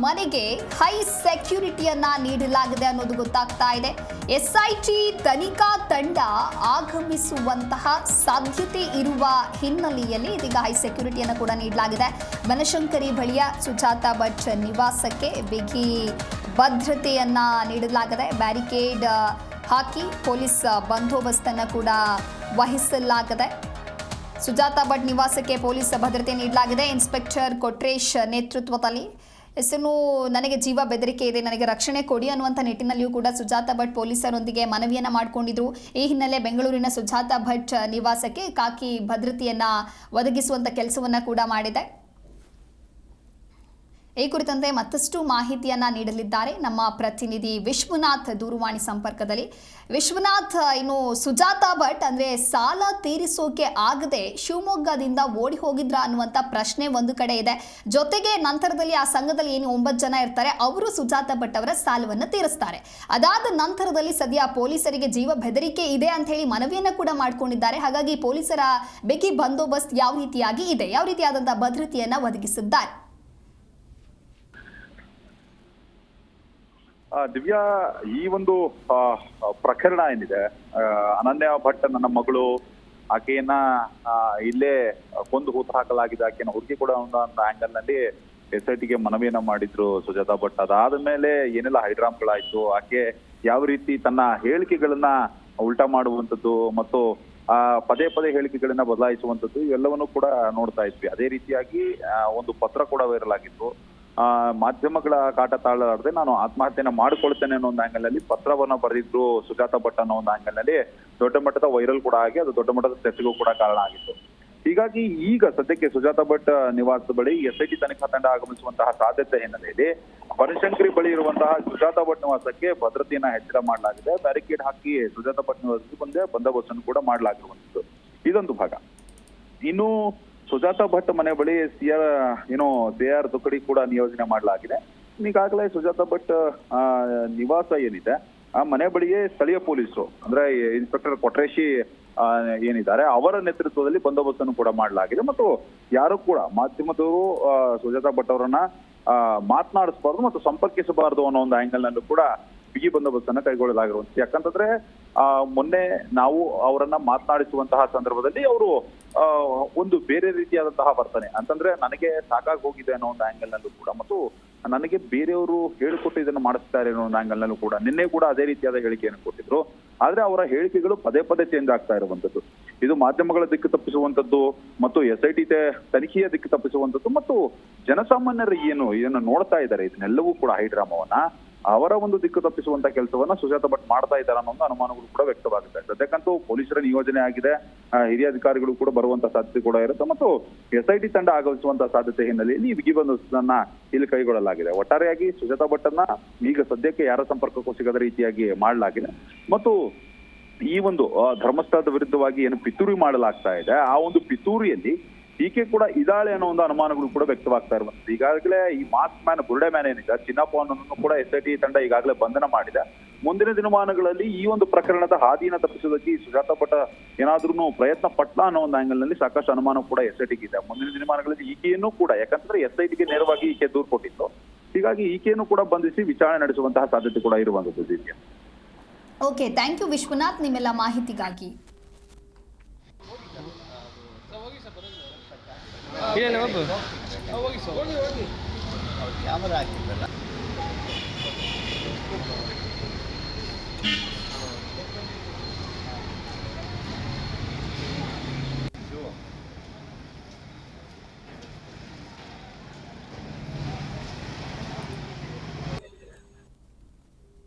ಮನೆಗೆ ಹೈ ಸೆಕ್ಯೂರಿಟಿಯನ್ನ ನೀಡಲಾಗಿದೆ ಅನ್ನೋದು ಗೊತ್ತಾಗ್ತಾ ಇದೆ. ಎಸ್ಐಟಿ ತನಿಖಾ ತಂಡ ಆಗಮಿಸುವಂತಹ ಸಾಧ್ಯತೆ ಇರುವ ಹಿನ್ನೆಲೆಯಲ್ಲಿ ಇದೀಗ ಹೈ ಸೆಕ್ಯೂರಿಟಿಯನ್ನು ಕೂಡ ನೀಡಲಾಗಿದೆ. ಬನಶಂಕರಿ ಬಳಿಯ ಸುಜಾತ ಭಟ್ ನಿವಾಸಕ್ಕೆ ಬಿಗಿ ಭದ್ರತೆಯನ್ನ ನೀಡಲಾಗಿದೆ. ಬ್ಯಾರಿಕೇಡ್ ಹಾಕಿ ಪೊಲೀಸ್ ಬಂದೋಬಸ್ತನ್ನು ಕೂಡ ವಹಿಸಲಾಗಿದೆ. ಸುಜಾತ ಭಟ್ ನಿವಾಸಕ್ಕೆ ಪೊಲೀಸ್ ಭದ್ರತೆ ನೀಡಲಾಗಿದೆ. ಇನ್ಸ್ಪೆಕ್ಟರ್ ಕೊಟ್ರೇಶ್ ನೇತೃತ್ವದಲ್ಲಿ ಹೆಸರು ನನಗೆ ಜೀವ ಬೆದರಿಕೆ ಇದೆ, ನನಗೆ ರಕ್ಷಣೆ ಕೊಡಿ ಅನ್ನುವಂಥ ನಿಟ್ಟಿನಲ್ಲಿಯೂ ಕೂಡ ಸುಜಾತ ಭಟ್ ಪೊಲೀಸರೊಂದಿಗೆ ಮನವಿಯನ್ನು ಮಾಡಿಕೊಂಡಿದ್ರು. ಈ ಹಿನ್ನೆಲೆ ಬೆಂಗಳೂರಿನ ಸುಜಾತ ಭಟ್ ನಿವಾಸಕ್ಕೆ ಖಾಕಿ ಭದ್ರತೆಯನ್ನು ಒದಗಿಸುವಂಥ ಕೆಲಸವನ್ನು ಕೂಡ ಮಾಡಿದೆ. ಈ ಕುರಿತಂತೆ ಮತ್ತಷ್ಟು ಮಾಹಿತಿಯನ್ನ ನೀಡಲಿದ್ದಾರೆ ನಮ್ಮ ಪ್ರತಿನಿಧಿ ವಿಶ್ವನಾಥ್ ದೂರವಾಣಿ ಸಂಪರ್ಕದಲ್ಲಿ. ವಿಶ್ವನಾಥ್, ಇನ್ನು ಸುಜಾತ ಭಟ್ ಅಂದ್ರೆ ಸಾಲ ತೀರಿಸೋಕೆ ಆಗದೆ ಶಿವಮೊಗ್ಗದಿಂದ ಓಡಿ ಹೋಗಿದ್ರ ಅನ್ನುವಂಥ ಪ್ರಶ್ನೆ ಒಂದು ಕಡೆ ಇದೆ. ಜೊತೆಗೆ ನಂತರದಲ್ಲಿ ಆ ಸಂಘದಲ್ಲಿ ಏನು 9 ಜನ ಇರ್ತಾರೆ, ಅವರು ಸುಜಾತ ಭಟ್ ಅವರ ಸಾಲವನ್ನು ತೀರಿಸ್ತಾರೆ. ಅದಾದ ನಂತರದಲ್ಲಿ ಸದ್ಯ ಪೊಲೀಸರಿಗೆ ಜೀವ ಬೆದರಿಕೆ ಇದೆ ಅಂತ ಹೇಳಿ ಮನವಿಯನ್ನ ಕೂಡ ಮಾಡ್ಕೊಂಡಿದ್ದಾರೆ. ಹಾಗಾಗಿ ಪೊಲೀಸರ ಬಿಗಿ ಬಂದೋಬಸ್ತ್ ಯಾವ ರೀತಿಯಾಗಿ ಇದೆ, ಯಾವ ರೀತಿಯಾದಂತಹ ಭದ್ರತೆಯನ್ನ ಒದಗಿಸಿದ್ದಾರೆ? ದಿವ್ಯಾ, ಈ ಒಂದು ಪ್ರಕರಣ ಏನಿದೆ, ಅನನ್ಯ ಭಟ್ ನನ್ನ ಮಗಳು, ಆಕೆಯನ್ನ ಇಲ್ಲೇ ಕೊಂದು ಹೂತು ಹಾಕಲಾಗಿದೆ, ಆಕೆಯನ್ನ ಹುಡುಕಿ ಕೊಡೋ ಅಂತ ಆಂಗಲ್ ನಲ್ಲಿ SITಗೆ ಮನವಿಯನ್ನ ಮಾಡಿದ್ರು ಸುಜಾತ ಭಟ್. ಅದಾದ ಮೇಲೆ ಏನೆಲ್ಲ ಹೈಡ್ರಾಮ್ಗಳಾಯ್ತು, ಆಕೆ ಯಾವ ರೀತಿ ತನ್ನ ಹೇಳಿಕೆಗಳನ್ನ ಉಲ್ಟಾ ಮಾಡುವಂಥದ್ದು ಮತ್ತು ಪದೇ ಪದೇ ಹೇಳಿಕೆಗಳನ್ನ ಬದಲಾಯಿಸುವಂಥದ್ದು ಇವೆಲ್ಲವನ್ನು ಕೂಡ ನೋಡ್ತಾ ಇದ್ವಿ. ಅದೇ ರೀತಿಯಾಗಿ ಒಂದು ಪತ್ರ ಕೂಡ ವೈರಲ್ ಆಗಿತ್ತು. ಮಾಧ್ಯಮಗಳ ಕಾಟ ತಾಳಲಾರದೆ ನಾನು ಆತ್ಮಹತ್ಯೆನ ಮಾಡಿಕೊಳ್ತೇನೆ ಅನ್ನೋ ಒಂದು ಆಂಗಲ್ ನಲ್ಲಿ ಪತ್ರವನ್ನ ಬರೆದಿದ್ರು ಸುಜಾತ ಭಟ್ ಅನ್ನೋ ಒಂದು ಆಂಗಲ್ ನಲ್ಲಿ ದೊಡ್ಡ ಮಟ್ಟದ ವೈರಲ್ ಕೂಡ ಆಗಿ ಅದು ದೊಡ್ಡ ಮಟ್ಟದ ಚರ್ಚೆಗೂ ಕೂಡ ಕಾರಣ ಆಗಿತ್ತು. ಹೀಗಾಗಿ ಈಗ ಸದ್ಯಕ್ಕೆ ಸುಜಾತ ಭಟ್ ನಿವಾಸದ ಬಳಿ SIT ತನಿಖಾ ತಂಡ ಆಗಮಿಸುವಂತಹ ಸಾಧ್ಯತೆ ಹಿನ್ನೆಲೆಯಲ್ಲಿ ಬನಶಂಕರಿ ಬಳಿ ಇರುವಂತಹ ಸುಜಾತ ಭಟ್ ನಿವಾಸಕ್ಕೆ ಭದ್ರತೆಯನ್ನ ಹೆಚ್ಚಳ ಮಾಡಲಾಗಿದೆ. ಬ್ಯಾರಿಕೇಡ್ ಹಾಕಿ ಸುಜಾತ ಭಟ್ ನಿವಾಸಕ್ಕೆ ಬಂದೋಬಸ್ತ್ ಅನ್ನು ಕೂಡ ಮಾಡಲಾಗಿರುವಂತದ್ದು ಇದೊಂದು ಭಾಗ. ಇನ್ನು ಸುಜಾತ ಭಟ್ ಮನೆ ಬಳಿ CR ತುಕಡಿ ಕೂಡ ನಿಯೋಜನೆ ಮಾಡಲಾಗಿದೆ. ಈಗಾಗಲೇ ಸುಜಾತ ಭಟ್ ನಿವಾಸ ಏನಿದೆ ಆ ಮನೆ ಬಳಿಯೇ ಸ್ಥಳೀಯ ಪೊಲೀಸರು ಅಂದ್ರೆ ಇನ್ಸ್ಪೆಕ್ಟರ್ ಕೊಟ್ರೇಶಿ ಏನಿದ್ದಾರೆ ಅವರ ನೇತೃತ್ವದಲ್ಲಿ ಬಂದೋಬಸ್ತನ್ನು ಕೂಡ ಮಾಡಲಾಗಿದೆ. ಮತ್ತು ಯಾರು ಕೂಡ ಮಾಧ್ಯಮದವರು ಸುಜಾತ ಭಟ್ ಅವರನ್ನ ಮಾತನಾಡಿಸಬಾರ್ದು ಮತ್ತು ಸಂಪರ್ಕಿಸಬಾರದು ಅನ್ನೋ ಒಂದು ಆಂಗಲ್ ನಲ್ಲೂ ಕೂಡ ಬಿಗಿ ಬಂದೋಬಸ್ತನ್ನ ಕೈಗೊಳ್ಳಲಾಗಿರುವಂತ. ಯಾಕಂತಂದ್ರೆ ಮೊನ್ನೆ ನಾವು ಅವರನ್ನ ಮಾತನಾಡಿಸುವಂತಹ ಸಂದರ್ಭದಲ್ಲಿ ಅವರು ಒಂದು ಬೇರೆ ರೀತಿಯಾದಂತಹ ವರ್ತನೆ ಅಂತಂದ್ರೆ ನನಗೆ ಸಾಕಾಗಿ ಹೋಗಿದೆ ಅನ್ನೋ ಒಂದು ಆಂಗಲ್ ನಲ್ಲೂ ಕೂಡ ಮತ್ತು ನನಗೆ ಬೇರೆಯವರು ಹೇಳಿಕೊಟ್ಟು ಇದನ್ನು ಮಾಡಿಸ್ತಾರೆ ಅನ್ನೋ ಒಂದು ಆಂಗಲ್ ನಲ್ಲೂ ಕೂಡ ನಿನ್ನೆ ಕೂಡ ಅದೇ ರೀತಿಯಾದ ಹೇಳಿಕೆಯನ್ನು ಕೊಟ್ಟಿದ್ರು. ಆದ್ರೆ ಅವರ ಹೇಳಿಕೆಗಳು ಪದೇ ಪದೇ ಚೇಂಜ್ ಆಗ್ತಾ ಇರುವಂತದ್ದು, ಇದು ಮಾಧ್ಯಮಗಳ ದಿಕ್ಕು ತಪ್ಪಿಸುವಂತದ್ದು ಮತ್ತು SIT ತನಿಖೆಯ ದಿಕ್ಕು ತಪ್ಪಿಸುವಂತದ್ದು ಮತ್ತು ಜನಸಾಮಾನ್ಯರು ಇದನ್ನು ನೋಡ್ತಾ ಇದ್ದಾರೆ ಇದನ್ನೆಲ್ಲವೂ ಕೂಡ ಹೈಡ್ರಾಮವನ್ನ ಅವರ ಒಂದು ದಿಕ್ಕು ತಪ್ಪಿಸುವಂತ ಕೆಲಸವನ್ನ ಸುಜಾತ ಭಟ್ ಮಾಡ್ತಾ ಇದ್ದಾರೆ ಅನ್ನೋ ಒಂದು ಅನುಮಾನಗಳು ಕೂಡ ವ್ಯಕ್ತವಾಗುತ್ತೆ. ಸದ್ಯಕ್ಕಂತೂ ಪೊಲೀಸರ ನಿಯೋಜನೆ ಆಗಿದೆ, ಹಿರಿಯ ಅಧಿಕಾರಿಗಳು ಕೂಡ ಬರುವಂತ ಸಾಧ್ಯತೆ ಕೂಡ ಇರುತ್ತೆ ಮತ್ತು SIT ತಂಡ ಆಗಮಿಸುವಂತಹ ಸಾಧ್ಯತೆ ಹಿನ್ನೆಲೆಯಲ್ಲಿ ಬಿಗಿ ಬಂದೋಬಸ್ತನ್ನ ಇಲ್ಲಿ ಕೈಗೊಳ್ಳಲಾಗಿದೆ. ಒಟ್ಟಾರೆಯಾಗಿ ಸುಜಾತ ಭಟ್ ಅನ್ನ ಈಗ ಸದ್ಯಕ್ಕೆ ಯಾರ ಸಂಪರ್ಕಕ್ಕೂ ಸಿಗದ ರೀತಿಯಾಗಿ ಮಾಡಲಾಗಿದೆ ಮತ್ತು ಈ ಒಂದು ಧರ್ಮಸ್ಥಳದ ವಿರುದ್ಧವಾಗಿ ಏನು ಪಿತೂರಿ ಮಾಡಲಾಗ್ತಾ ಇದೆ ಆ ಒಂದು ಪಿತೂರಿಯಲ್ಲಿ ಈಕೆ ಕೂಡ ಇದಾಳೆ ಅನ್ನೋ ಒಂದು ಅನುಮಾನಗಳು ಕೂಡ ವ್ಯಕ್ತವಾಗ್ತಾ ಇರುವಂತದ್ದು. ಈಗಾಗಲೇ ಈ ಮಾಸ್ಕ್ ಮ್ಯಾನ್ ಬುರುಡೆ ಮ್ಯಾನ್ ಏನಿದೆ ಚಿನ್ನಪ್ಪನನ್ನು ಕೂಡ SIT ತಂಡ ಈಗಾಗಲೇ ಬಂಧನ ಮಾಡಿದೆ. ಮುಂದಿನ ದಿನಮಾನಗಳಲ್ಲಿ ಈ ಒಂದು ಪ್ರಕರಣದ ಹಾದಿನ ತಪ್ಪಿಸೋದಕ್ಕೆ ಸುಜಾತ ಭಟ್ ಏನಾದ್ರೂ ಪ್ರಯತ್ನ ಪಟ್ಲ ಅನ್ನೋ ಒಂದು ಆಂಗಲ್ ನಲ್ಲಿ ಸಾಕಷ್ಟು ಅನುಮಾನ ಕೂಡ SITಗೆ ಇದೆ. ಮುಂದಿನ ದಿನಮಾನಗಳಲ್ಲಿ ಈಕೆಯನ್ನು ಕೂಡ ಯಾಕಂದ್ರೆ SITಗೆ ನೇರವಾಗಿ ಈಕೆ ದೂರು ಕೊಟ್ಟಿತ್ತು, ಹೀಗಾಗಿ ಈಕೆಯನ್ನು ಕೂಡ ಬಂಧಿಸಿ ವಿಚಾರಣೆ ನಡೆಸುವಂತಹ ಸಾಧ್ಯತೆ ಕೂಡ ಇರುವಂತದ್ದು. ಓಕೆ, ಥ್ಯಾಂಕ್ ಯು ವಿಶ್ವನಾಥ್ ನಿಮ್ಮೆಲ್ಲ ಮಾಹಿತಿಗಾಗಿ. ಕ್ಯಾಮರಾ ಹಾಕಿದ್ದಲ್ಲ